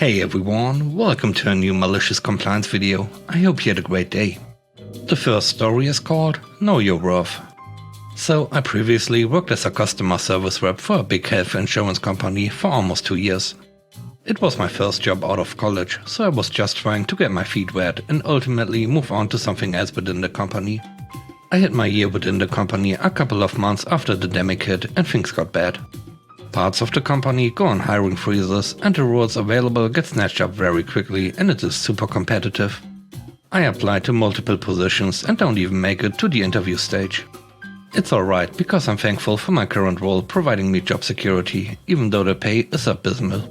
Hey everyone, welcome to a new malicious compliance video. I hope you had a great day. The first story is called Know Your Worth. So I previously worked as a customer service rep for a big health insurance company for almost 2 years. It was my first job out of college, so I was just trying to get my feet wet and ultimately move on to something else within the company. I hit my year within the company a couple of months after the pandemic hit and things got bad. Parts of the company go on hiring freezes and the roles available get snatched up very quickly and it is super competitive. I applied to multiple positions and don't even make it to the interview stage. It's alright because I'm thankful for my current role providing me job security, even though the pay is abysmal.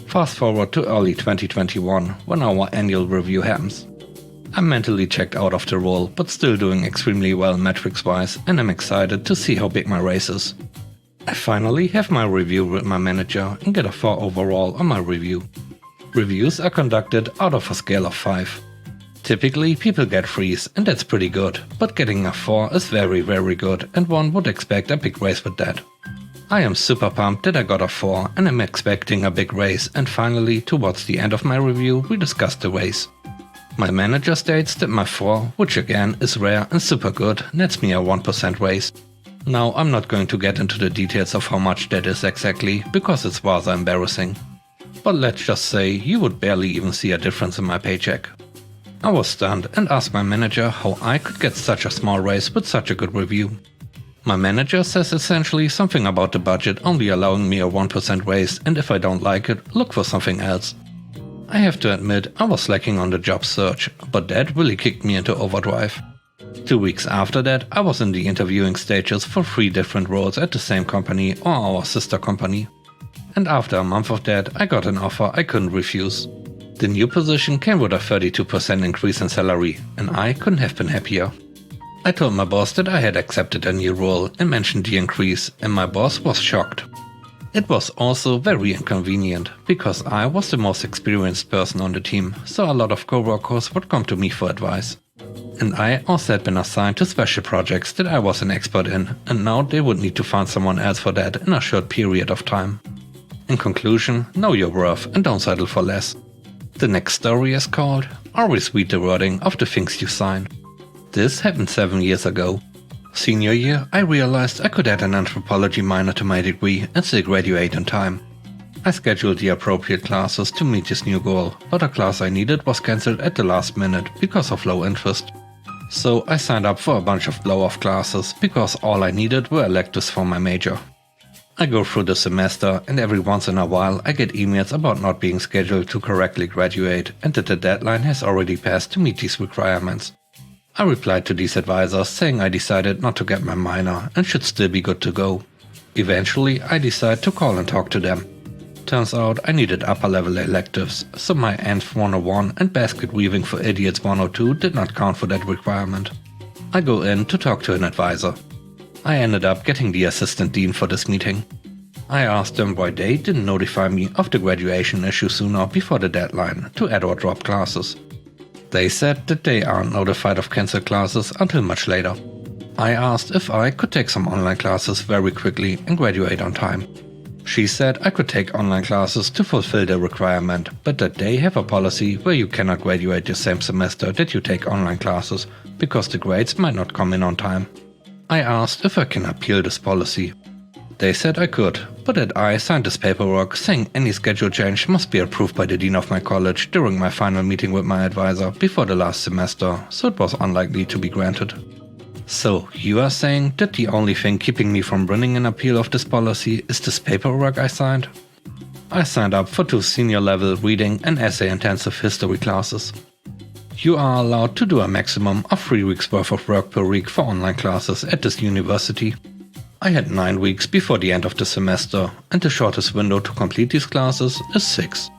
Fast forward to early 2021 when our annual review happens. I'm mentally checked out of the role but still doing extremely well metrics wise and I'm excited to see how big my raise is. I finally have my review with my manager and get a 4 overall on my review. Reviews are conducted out of a scale of 5. Typically people get 3s and that's pretty good, but getting a 4 is very good and one would expect a big raise with that. I am super pumped that I got a 4 and I'm expecting a big raise, and finally towards the end of my review we discussed the raise. My manager states that my 4, which again is rare and super good, nets me a 1% raise. Now I'm not going to get into the details of how much that is exactly, because it's rather embarrassing. But let's just say you would barely even see a difference in my paycheck. I was stunned and asked my manager how I could get such a small raise with such a good review. My manager says essentially something about the budget only allowing me a 1% raise, and if I don't like it, look for something else. I have to admit I was slacking on the job search, but that really kicked me into overdrive. 2 weeks after that, I was in the interviewing stages for 3 different roles at the same company or our sister company. And after a month of that, I got an offer I couldn't refuse. The new position came with a 32% increase in salary, and I couldn't have been happier. I told my boss that I had accepted a new role and mentioned the increase, and my boss was shocked. It was also very inconvenient, because I was the most experienced person on the team, so a lot of coworkers would come to me for advice. And I also had been assigned to special projects that I was an expert in, and now they would need to find someone else for that in a short period of time. In conclusion, know your worth and don't settle for less. The next story is called Always Read the Wording of the Things You Sign. This happened 7 years ago. Senior year, I realized I could add an anthropology minor to my degree and still graduate in time. I scheduled the appropriate classes to meet this new goal, but a class I needed was cancelled at the last minute because of low interest. So I signed up for a bunch of blow-off classes because all I needed were electives for my major. I go through the semester and every once in a while I get emails about not being scheduled to correctly graduate and that the deadline has already passed to meet these requirements. I replied to these advisors saying I decided not to get my minor and should still be good to go. Eventually I decide to call and talk to them. Turns out I needed upper level electives, so my ANF 101 and Basket Weaving for Idiots 102 did not count for that requirement. I go in to talk to an advisor. I ended up getting the assistant dean for this meeting. I asked them why they didn't notify me of the graduation issue sooner before the deadline to add or drop classes. They said that they aren't notified of cancelled classes until much later. I asked if I could take some online classes very quickly and graduate on time. She said I could take online classes to fulfill the requirement, but that they have a policy where you cannot graduate the same semester that you take online classes, because the grades might not come in on time. I asked if I can appeal this policy. They said I could, but that I signed this paperwork saying any schedule change must be approved by the dean of my college during my final meeting with my advisor before the last semester, so it was unlikely to be granted. So, you are saying that the only thing keeping me from running an appeal of this policy is this paperwork I signed? I signed up for 2 senior level reading and essay intensive history classes. You are allowed to do a maximum of 3 weeks worth of work per week for online classes at this university. I had 9 weeks before the end of the semester, and the shortest window to complete these classes is 6.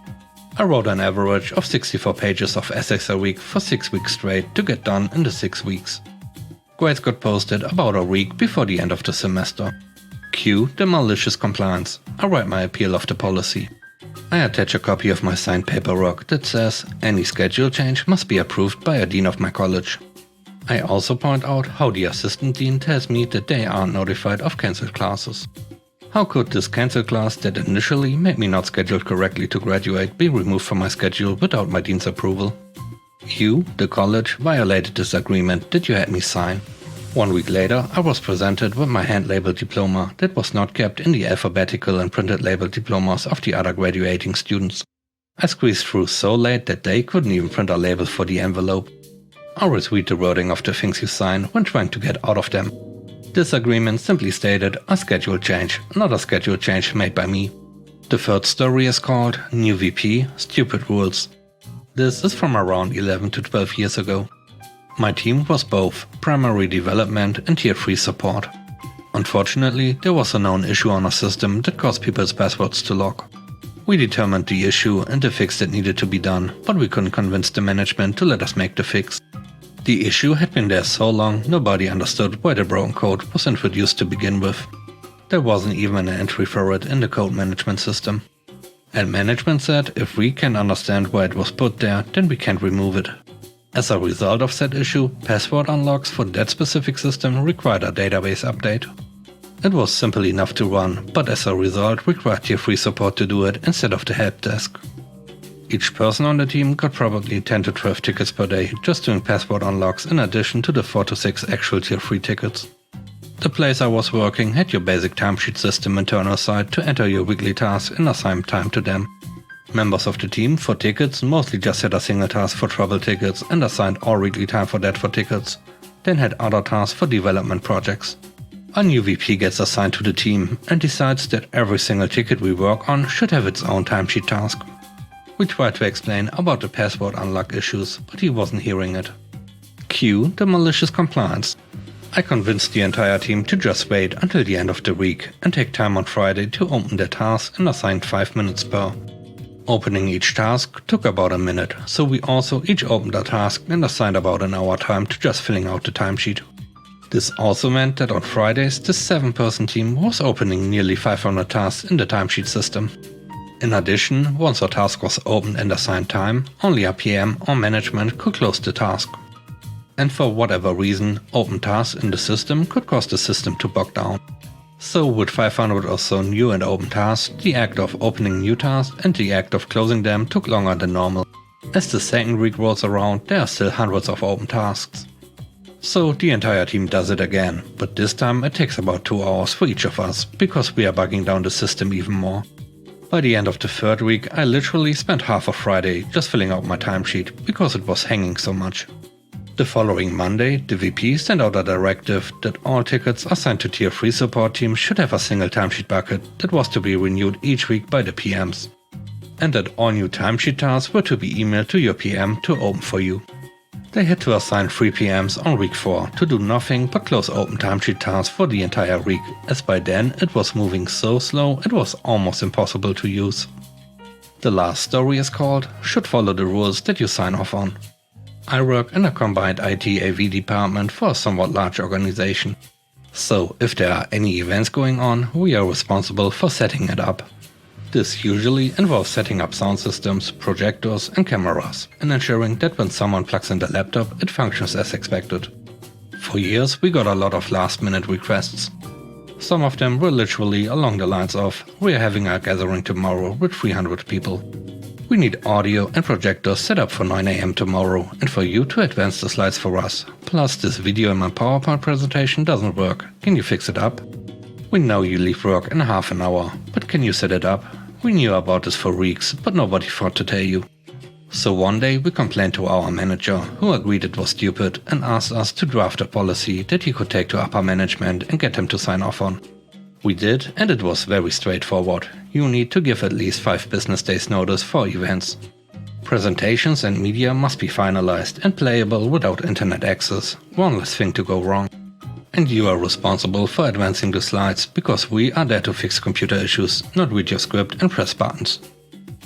I wrote an average of 64 pages of essays a week for 6 weeks straight to get done in the 6 weeks. Grades got posted about a week before the end of the semester. Cue the malicious compliance. I write my appeal of the policy. I attach a copy of my signed paperwork that says any schedule change must be approved by a dean of my college. I also point out how the assistant dean tells me that they aren't notified of cancelled classes. How could this cancelled class that initially made me not scheduled correctly to graduate be removed from my schedule without my dean's approval? You, the college, violated this agreement that you had me sign. 1 week later, I was presented with my hand-labeled diploma that was not kept in the alphabetical and printed labeled diplomas of the other graduating students. I squeezed through so late that they couldn't even print a label for the envelope. Always read the wording of the things you sign when trying to get out of them. This agreement simply stated a schedule change, not a schedule change made by me. The third story is called New VP, Stupid Rules. This is from around 11 to 12 years ago. My team was both primary development and tier 3 support. Unfortunately, there was a known issue on our system that caused people's passwords to lock. We determined the issue and the fix that needed to be done, but we couldn't convince the management to let us make the fix. The issue had been there so long, nobody understood why the broken code was introduced to begin with. There wasn't even an entry for it in the code management system. And management said if we can't understand why it was put there, then we can't remove it. As a result of said issue, password unlocks for that specific system required a database update. It was simple enough to run, but as a result required tier 3 support to do it instead of the help desk. Each person on the team got probably 10 to 12 tickets per day just doing password unlocks in addition to the 4 to 6 actual tier 3 tickets. The place I was working had your basic timesheet system internal side to enter your weekly tasks and assign time to them. Members of the team for tickets mostly just had a single task for trouble tickets and assigned all weekly time for that for tickets, then had other tasks for development projects. A new VP gets assigned to the team and decides that every single ticket we work on should have its own timesheet task. We tried to explain about the password unlock issues, but he wasn't hearing it. Cue the malicious compliance. I convinced the entire team to just wait until the end of the week and take time on Friday to open their task and assign 5 minutes per. Opening each task took about a minute, so we also each opened a task and assigned about an hour time to just filling out the timesheet. This also meant that on Fridays the 7-person team was opening nearly 500 tasks in the timesheet system. In addition, once a task was opened and assigned time, only a PM or management could close the task. And for whatever reason, open tasks in the system could cause the system to bog down. So with 500 or so new and open tasks, the act of opening new tasks and the act of closing them took longer than normal. As the second week rolls around, there are still hundreds of open tasks. So the entire team does it again, but this time it takes about 2 hours for each of us, because we are bugging down the system even more. By the end of the third week, I literally spent half of Friday just filling out my timesheet, because it was hanging so much. The following Monday, the VP sent out a directive that all tickets assigned to tier 3 support teams should have a single timesheet bucket that was to be renewed each week by the PMs. And that all new timesheet tasks were to be emailed to your PM to open for you. They had to assign 3 PMs on week 4 to do nothing but close open timesheet tasks for the entire week, as by then it was moving so slow it was almost impossible to use. The last story is called Should Follow the Rules That You Sign Off On. I work in a combined IT-AV department for a somewhat large organization. So if there are any events going on, we are responsible for setting it up. This usually involves setting up sound systems, projectors and cameras, and ensuring that when someone plugs in the laptop, it functions as expected. For years we got a lot of last-minute requests. Some of them were literally along the lines of, "We are having a gathering tomorrow with 300 people. We need audio and projectors set up for 9 AM tomorrow and for you to advance the slides for us. Plus this video in my PowerPoint presentation doesn't work. Can you fix it up? We know you leave work in half an hour, but can you set it up? We knew about this for weeks, but nobody thought to tell you." So one day we complained to our manager, who agreed it was stupid and asked us to draft a policy that he could take to upper management and get them to sign off on. We did, and it was very straightforward. You need to give at least 5 business days notice for events. Presentations and media must be finalized and playable without internet access, one less thing to go wrong. And you are responsible for advancing the slides, because we are there to fix computer issues, not read your script and press buttons.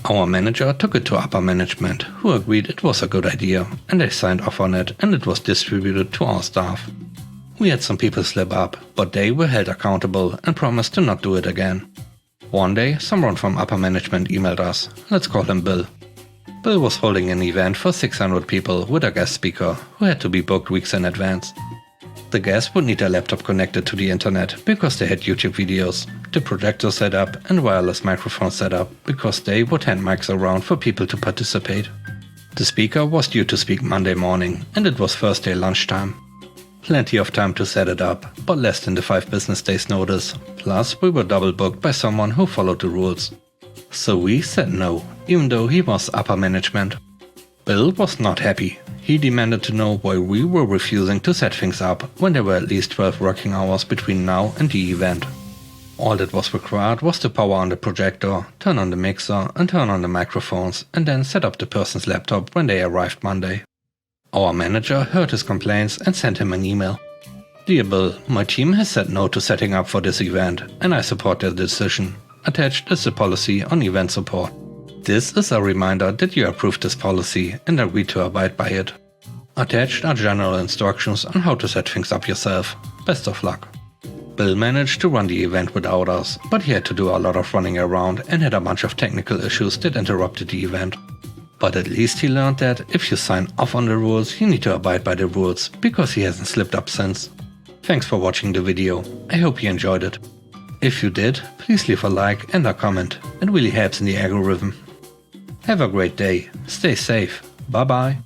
Our manager took it to upper management, who agreed it was a good idea, and they signed off on it, and it was distributed to all staff. We had some people slip up, but they were held accountable and promised to not do it again. One day, someone from upper management emailed us. Let's call him Bill. Bill was holding an event for 600 people with a guest speaker, who had to be booked weeks in advance. The guests would need a laptop connected to the internet, because they had YouTube videos. the projector setup and wireless microphone setup because they would hand mics around for people to participate. The speaker was due to speak Monday morning and it was Thursday lunchtime. Plenty of time to set it up, but less than the 5 business days notice. Plus we were double booked by someone who followed the rules. So we said no, even though he was upper management. Bill was not happy. He demanded to know why we were refusing to set things up when there were at least 12 working hours between now and the event. All that was required was to power on the projector, turn on the mixer and turn on the microphones and then set up the person's laptop when they arrived Monday. Our manager heard his complaints and sent him an email. Dear Bill, my team has said no to setting up for this event and I support their decision. Attached is the policy on event support. This is a reminder that you approved this policy and agreed to abide by it. Attached are general instructions on how to set things up yourself. Best of luck. Bill managed to run the event without us, but he had to do a lot of running around and had a bunch of technical issues that interrupted the event. But at least he learned that if you sign off on the rules, you need to abide by the rules, because he hasn't slipped up since. Thanks for watching the video. I hope you enjoyed it. If you did, please leave a like and a comment. It really helps in the algorithm. Have a great day. Stay safe. Bye bye.